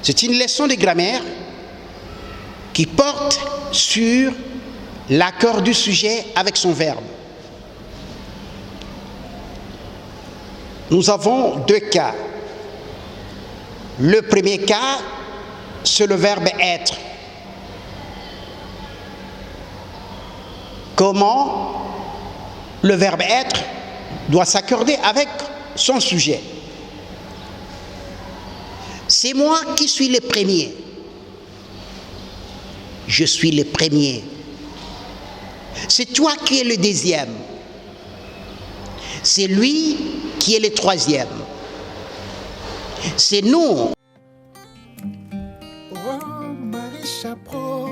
C'est une leçon de grammaire qui porte sur l'accord du sujet avec son verbe. Nous avons deux cas. Le premier cas, c'est le verbe être. Comment le verbe être doit s'accorder avec son sujet. C'est moi qui suis le premier. Je suis le premier. C'est toi qui es le deuxième. C'est lui qui est le troisième. C'est nous. Oh, Marie Chapro,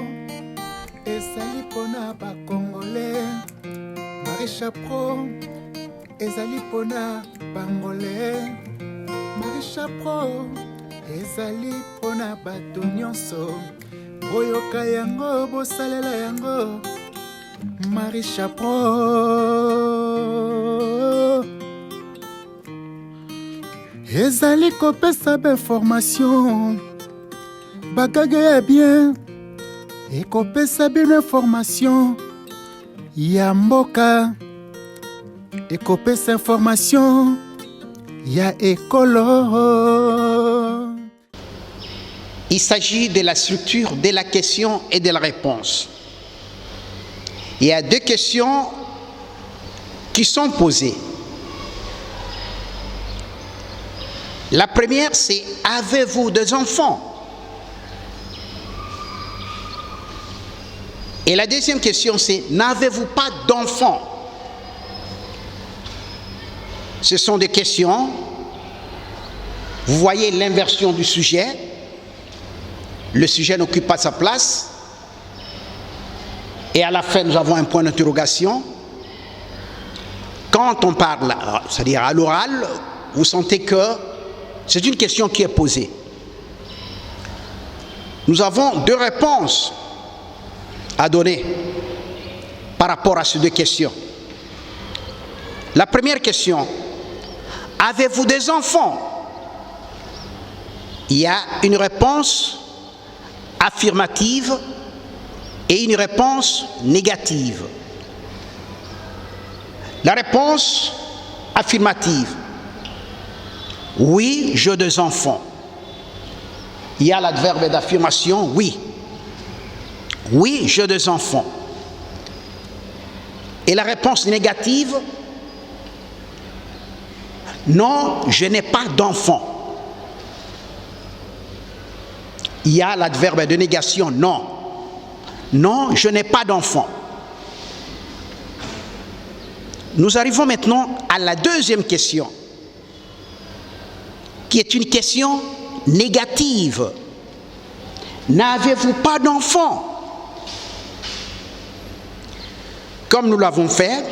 ezali pona ba Congolais. Marie Chapro, ezali pona Bangolais. Marie Chapro, ezali pona bato nyonso. Boyoka yango, bosalela yango. Marie Chapro. Ezali kopesa be formation. Bagage ya bien. Ekopesa bino information. Ya mboka. Ekopesa information. Ya ekolo. Il s'agit de la structure de la question et de la réponse. Il y a deux questions qui sont posées. La première, c'est « Avez-vous des enfants ?» Et la deuxième question, c'est « N'avez-vous pas d'enfants ?» Ce sont des questions. Vous voyez l'inversion du sujet. Le sujet n'occupe pas sa place. Et à la fin, nous avons un point d'interrogation. Quand on parle, c'est-à-dire à l'oral, vous sentez que c'est une question qui est posée. Nous avons deux réponses à donner par rapport à ces deux questions. La première question, avez-vous des enfants? Il y a une réponse affirmative et une réponse négative. La réponse affirmative, oui, j'ai des enfants. Il y a l'adverbe d'affirmation, oui. Oui, j'ai des enfants. Et la réponse négative, non, je n'ai pas d'enfants. Il y a l'adverbe de négation, non. Non, je n'ai pas d'enfants. Nous arrivons maintenant à la deuxième question, qui est une question négative. N'avez-vous pas d'enfants? Comme nous l'avons fait,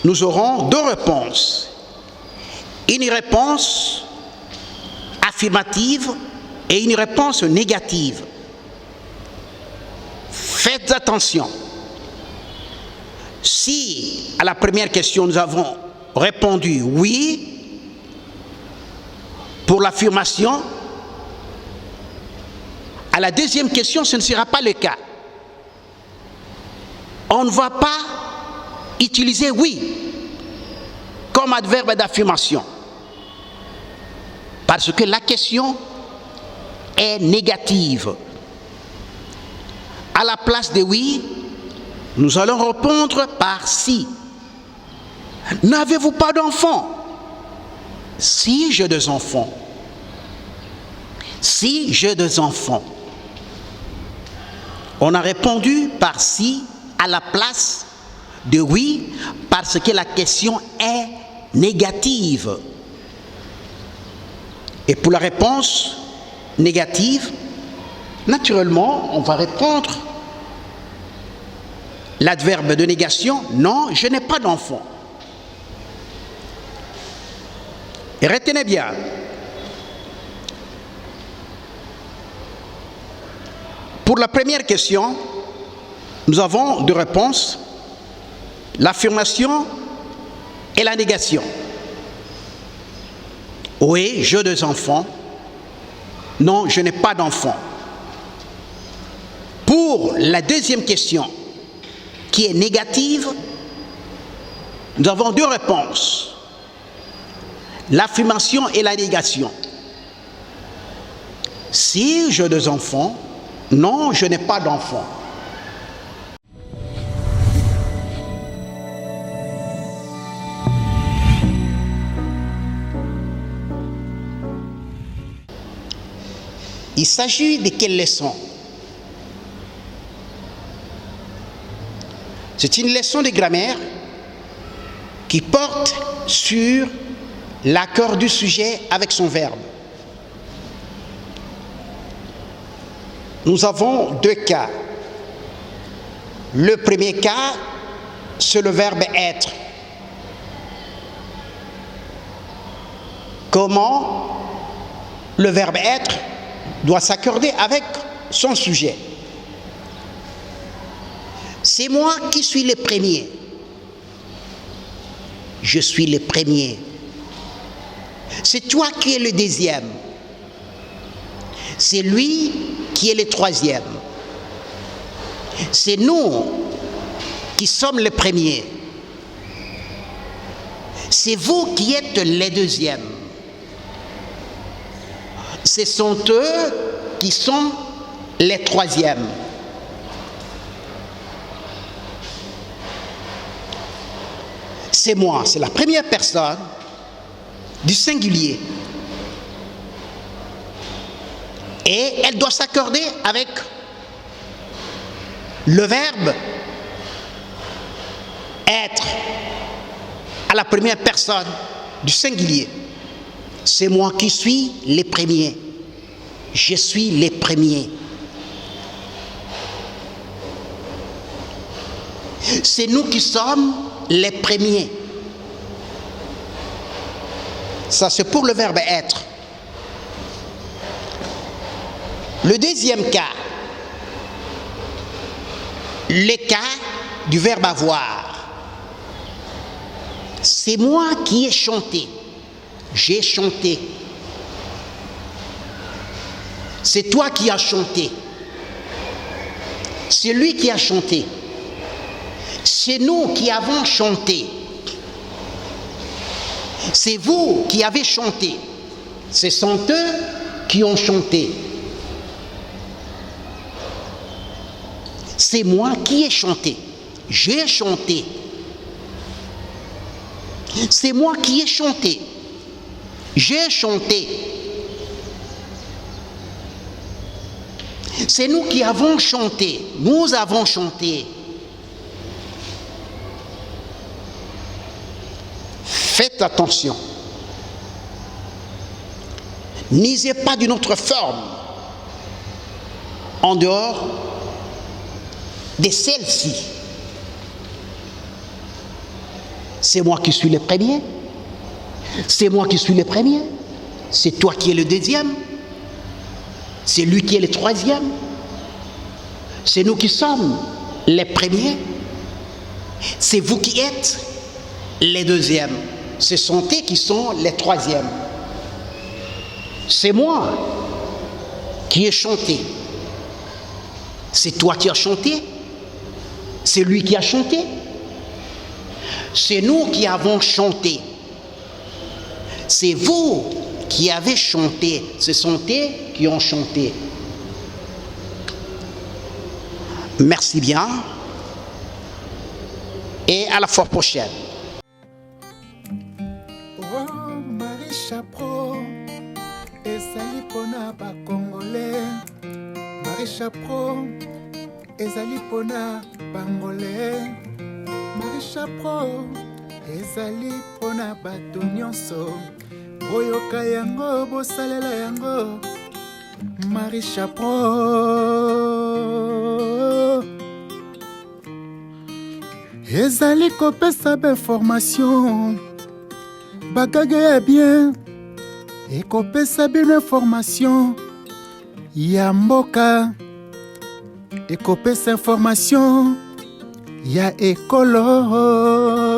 nous aurons deux réponses. Une réponse affirmative et une réponse négative. Faites attention. Si à la première question nous avons répondu oui, pour l'affirmation, à la deuxième question ce ne sera pas le cas. On ne va pas utiliser oui comme adverbe d'affirmation parce que la question est négative. À la place de oui, nous allons répondre par si. N'avez-vous pas d'enfants? Si j'ai des enfants. Si j'ai des enfants. On a répondu par si à la place de oui parce que la question est négative. Et pour la réponse négative, naturellement, on va répondre l'adverbe de négation, non, je n'ai pas d'enfant. Et retenez bien, pour la première question, nous avons deux réponses, l'affirmation et la négation. Oui, j'ai des enfants. Non, je n'ai pas d'enfant. Pour la deuxième question, qui est négative, nous avons deux réponses. L'affirmation et la négation. Si j'ai des enfants, non, je n'ai pas d'enfants. Il s'agit de quelle leçon? C'est une leçon de grammaire qui porte sur l'accord du sujet avec son verbe. Nous avons deux cas. Le premier cas, c'est le verbe être. Comment le verbe être doit s'accorder avec son sujet. C'est moi qui suis le premier. Je suis le premier. C'est toi qui es le deuxième. C'est lui qui est le troisième. C'est nous qui sommes les premiers. C'est vous qui êtes les deuxièmes. Ce sont eux qui sont les troisièmes. C'est moi, c'est la première personne du singulier. Et elle doit s'accorder avec le verbe être à la première personne du singulier. C'est moi qui suis les premiers. Je suis les premiers. C'est nous qui sommes les premiers. Ça, c'est pour le verbe être. Le deuxième cas, le cas du verbe avoir. C'est moi qui ai chanté. J'ai chanté. C'est toi qui as chanté. C'est lui qui a chanté. C'est nous qui avons chanté. C'est vous qui avez chanté. Ce sont eux qui ont chanté. C'est moi qui ai chanté. J'ai chanté. C'est moi qui ai chanté. J'ai chanté. C'est nous qui avons chanté. Nous avons chanté. Faites attention. N'usez pas d'une autre forme en dehors de celle-ci. C'est moi qui suis le premier. C'est moi qui suis le premier. C'est toi qui es le deuxième. C'est lui qui est le troisième. C'est nous qui sommes les premiers. C'est vous qui êtes les deuxièmes. Ce sont eux qui sont les troisièmes. C'est moi qui ai chanté. C'est toi qui as chanté. C'est lui qui a chanté. C'est nous qui avons chanté. C'est vous qui avez chanté. Ce sont eux qui ont chanté. Merci bien. Et à la fois prochaine. Marie Chapro, ezali pona ba Congolais. Marie Chapro, ezali pona Bangolais. Marie Chapro, ezali pona bato nyonso. Boyoka yango, bosalela yango. Marie Chapro. Ezali kopesa ba information. Bagage ya bien. Ekopesa bino information ya mboka. Ekopesa information ya ekolo.